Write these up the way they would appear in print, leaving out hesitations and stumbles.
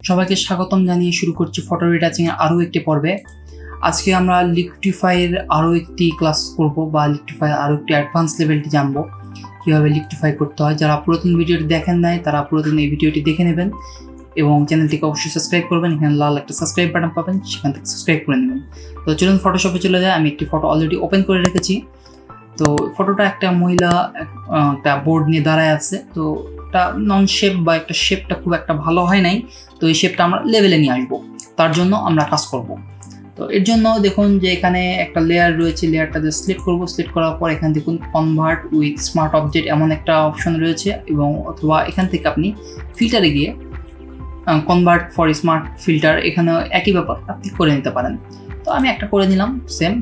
সবাইকে স্বাগতম জানিয়ে শুরু করছি ফটো রিটাচিং এর আরও একটি পর্বে। আজকে আমরা লিকুইফাই এর আরও একটি ক্লাস করব বা লিকুইফাই আরও একটি অ্যাডভান্স লেভেলটি জানবো কীভাবে লিকুইফাই করতে হয়। যারা পুরাতন ভিডিওটি দেখেন নাই তারা পুরাতন এই ভিডিওটি দেখে নেবেন এবং চ্যানেলটিকে অবশ্যই সাবস্ক্রাইব করবেন। এখানে লাল একটা সাবস্ক্রাইব বাটন পাবেন, সেখান থেকে সাবস্ক্রাইব করে নেবেন। তো চলুন ফটোশপে চলে যায়। আমি একটি ফটো অলরেডি ওপেন করে রেখেছি। তো ফটোটা একটা মহিলা একটা বোর্ড নিয়ে দাঁড়ায় আছে। তো একটা নন শেপ বা একটা শেপটা খুব একটা ভালো হয় নাই, তো এই শেপটা আমরা লেভেলে নিয়ে আসবো, তার জন্য আমরা কাজ করব। তো এর জন্য দেখুন যে এখানে একটা লেয়ার রয়েছে, লেয়ারটাতে সিলেক্ট করব। সিলেক্ট করার পর এখানে দেখুন কনভার্ট উইথ স্মার্ট অবজেক্ট এমন একটা অপশন রয়েছে, এবং অথবা এখান থেকে আপনি ফিল্টারে গিয়ে কনভার্ট ফর স্মার্ট ফিল্টার, এখানে একই ব্যাপার আপনি করে নিতে পারেন। তো আমি একটা করে নিলাম সেম।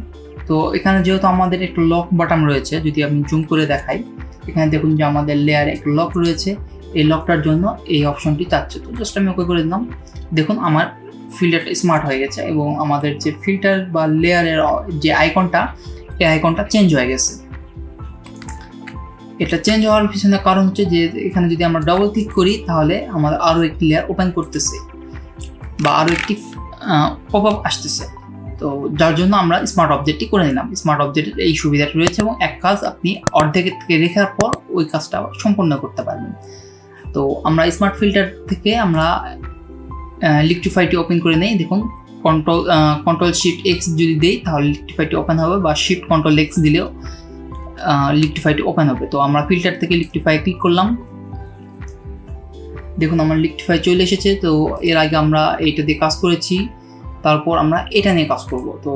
তো এখানে যেহেতু আমাদের একটু লক বাটন রয়েছে, যদি আমি জুম করে দেখাই, এখানে দেখুন যে আমাদের লেয়ারে একটা লক রয়েছে। এই লকটার জন্য এই অপশনটি চাচ্ছে। তো জাস্ট আমি ওকে করে দিলাম। দেখুন আমার ফিল্টারটা স্মার্ট হয়ে গেছে এবং আমাদের যে ফিল্টার বা লেয়ারের যে আইকনটা, এই আইকনটা চেঞ্জ হয়ে গেছে। এটা চেঞ্জ হওয়ার পিছনে কারণ হচ্ছে যে এখানে যদি আমরা ডবল ক্লিক করি তাহলে আমাদের আরও একটি লেয়ার ওপেন করতেছে বা আরও একটি পপ আপ আসতেছে। তো যার জন্য আমরা স্মার্ট অবজেক্টটি করে নিলাম। স্মার্ট অবজেক্টের এই সুবিধাটা রয়েছে এবং এক কাজ আপনি অর্ধেক থেকে রেখার পর ওই কাজটা সম্পূর্ণ করতে পারবেন। তো আমরা স্মার্ট ফিল্টার থেকে আমরা লিকুইফাইটি ওপেন করে নেই। দেখুন কন্ট্রোল শিফট এক্স যদি দেই তাহলে লিকুইফাইটি ওপেন হবে, বা শিফট কন্ট্রোল এক্স দিলেও লিকুইফাইটি ওপেন হবে। তো আমরা ফিল্টার থেকে লিকুইফাই ক্লিক করলাম। দেখুন আমার লিকুইফাই চলে এসেছে। তো এর আগে আমরা এইটা দিয়ে কাজ করেছি, তারপর আমরা এটা নিয়ে কাজ করব। তো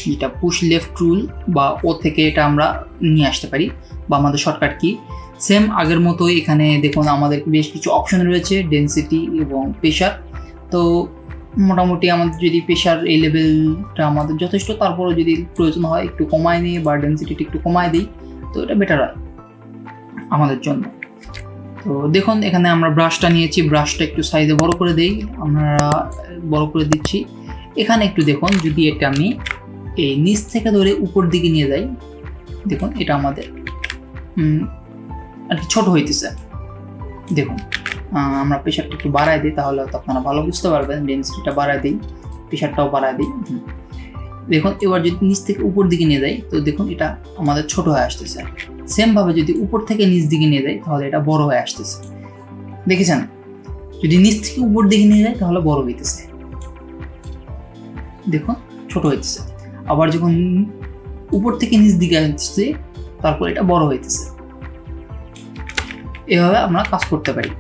যেটা পুশ লেফট রুল বা ও থেকে এটা আমরা নিয়ে আসতে পারি, বা আমাদের শর্টকাট কি সেম আগের মতোই। এখানে দেখুন আমাদের বেশ কিছু অপশন রয়েছে, ডেনসিটি এবং প্রেশার। তো মোটামুটি আমাদের যদি প্রেশার এই লেভেলটা আমাদের যথেষ্ট, তারপরও যদি প্রয়োজন হয় একটু কমায় নিই বা ডেনসিটিটা একটু কমায় দিই, তো এটা বেটার হয় আমাদের জন্য। তো দেখুন এখানে আমরা ব্রাশটা নিয়েছি, ব্রাশটা একটু সাইজে বড় করে দিই, আমরা বড় করে দিচ্ছি। এখানে একটু দেখুন, যদি এটা আমি এই নিচ থেকে ধরে উপর দিকে নিয়ে যাই, দেখুন এটা আমাদের আর কি ছোট হইতেছে। দেখুন আমরা প্রেশারটা একটু বাড়াই দিই, তাহলে হয়তো আপনারা ভালো বুঝতে পারবেন। ডেনসিটিটা বাড়াই দিই, প্রেশারটাও বাড়াই দিই। দেখুন এবার যদি নিচ থেকে উপর দিকে নিয়ে যাই, তো দেখুন এটা আমাদের ছোট হয়ে আসতেছে। সেমভাবে যদি উপর থেকে নিচ দিকে নিয়ে যাই তাহলে এটা বড় হয়ে আসতেছে। দেখেছেন, যদি নিচ থেকে উপর দিকে নিয়ে যাই তাহলে বড় হইতেছে, দেখুন ছোট হইতেছে। আবার যখন উপর থেকে নিচ দিকে আসছে তারপর এটা বড় হইতেছে। এভাবে আমরা কাজ করতে পারি।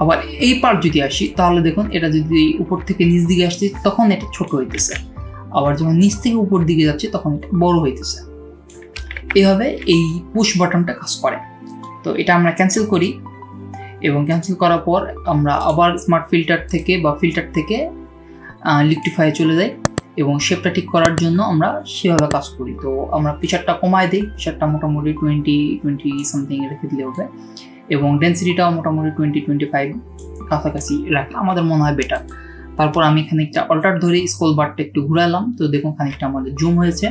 আবার এই পার্ট যদি আসি তাহলে দেখুন এটা যদি উপর থেকে নিচ দিকে আসছে তখন এটা ছোট হইতেছে, আবার যখন নিচ থেকে উপর দিকে যাচ্ছে তখন এটা বড় হইতেছে। এভাবে এই পুশ বাটনটা কাজ করে। তো এটা আমরা ক্যান্সেল করি, এবং ক্যান্সেল করার পর আমরা আবার স্মার্ট ফিল্টার থেকে লিকুইফাই চলে যাই এবং শেপটা ঠিক করার জন্য আমরা সেভাবে কাজ করি। তো আমরা প্রেশারটা কমায় দিই, প্রেশারটা মোটামুটি 20 সামথিং রেখে দিলে হবে, এবং ডেন্সিটিটাও মোটামুটি 20-25 কাছাকাছি রাখলে আমাদের মনে হয় বেটার। তারপর আমি খানিকটা অল্টার ধরে স্ক্রল বারটা একটু ঘুরালাম। তো দেখুন খানিকটা আমাদের জুম হয়েছে,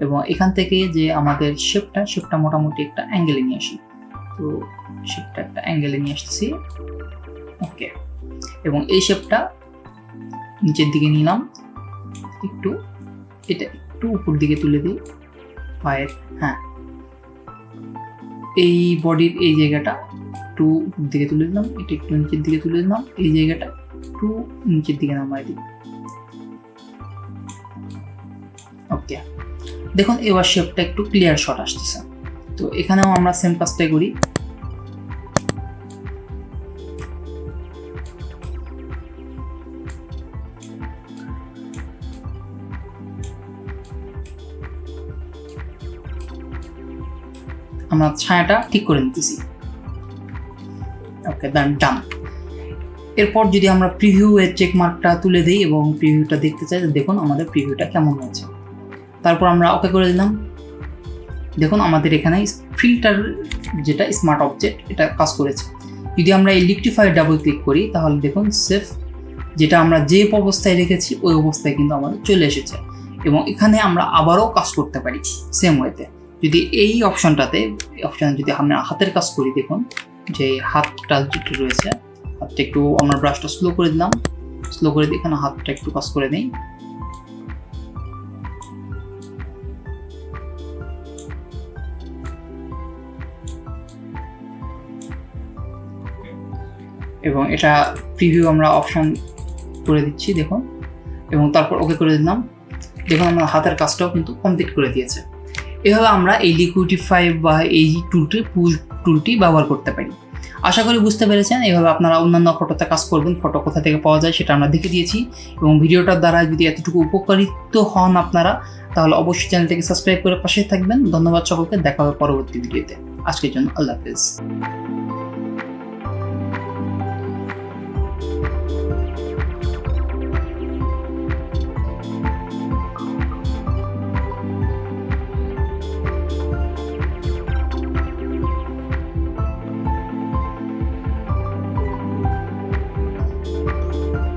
এবং এখান থেকে যে আমাদের শেপটা মোটামুটি একটা অ্যাঙ্গেলে নিয়ে আসি। তো শেপটা একটা অ্যাঙ্গেলে নিয়ে আসতেছি, ওকে। এবং এই শেপটা নিচের দিকে নিলাম, এটা একটু উপর দিকে তুলে দিই পায়ের, হ্যাঁ এই বডির এই জায়গাটা একটু উপর দিকে তুলে দিলাম, এটা একটু নিচের দিকে তুলে দিলাম, এই জায়গাটা একটু নিচের দিকে নামাই দিই, ওকে। দেখুন এবার শেপটা একটু ক্লিয়ার শট আসতেছে। তো এখানেও আমরা সেম কাজটাই করি। আমরা ছায়াটা ঠিক করে নিতেছি, ওকে ডান। এরপর যদি আমরা প্রিভিউ এর চেক মার্কটা তুলে দিই এবং প্রিভিউটা দেখতে চাই, দেখুন আমাদের প্রিভিউটা কেমন হয়েছে। তারপর আমরা ওকে করে দিলাম। দেখুন আমাদের এখানে ফিল্টার যেটা স্মার্ট অবজেক্ট এটা কাজ করেছে। যদি আমরা এই লিকুইফাই ডাবল ক্লিক করি তাহলে দেখুন সেফ যেটা আমরা যে অবস্থায় রেখেছি ওই অবস্থায় কিন্তু আমাদের চলে এসেছে, এবং এখানে আমরা আবারও কাজ করতে পারি সেম ওয়েতে। যদি এই অপশানে যদি আমরা হাতের কাজ করি, দেখুন যে হাতটা যেটা রয়েছে হাতটা একটু আমরা ব্রাশটা স্লো করে দিলাম, স্লো করে দিয়ে এখানে হাতটা একটু কাজ করে দিই। এবং এটা প্রিভিউ আমরা অপশন করে দিচ্ছি দেখুন, এবং তারপর ওকে করে দিলাম। দেখুন আমার হাতের কাজটাও কিন্তু কমপ্লিট করে দিয়েছে। এভাবে আমরা এই লিকুইডিফাই বা এই টুলটি ব্যবহার করতে পারি। আশা করি বুঝতে পেরেছেন। এভাবে আপনারা অন্যান্য ফটোতে কাজ করবেন। ফটো কোথা থেকে পাওয়া যায় সেটা আমরা দেখে দিয়েছি, এবং ভিডিওটার দ্বারা যদি এতটুকু উপকারিত হন আপনারা, তাহলে অবশ্যই চ্যানেলটিকে সাবস্ক্রাইব করে পাশে থাকবেন। ধন্যবাদ সকলকে, দেখা হবে পরবর্তী ভিডিওতে। আজকের জন্য আল্লাহ হাফেজ।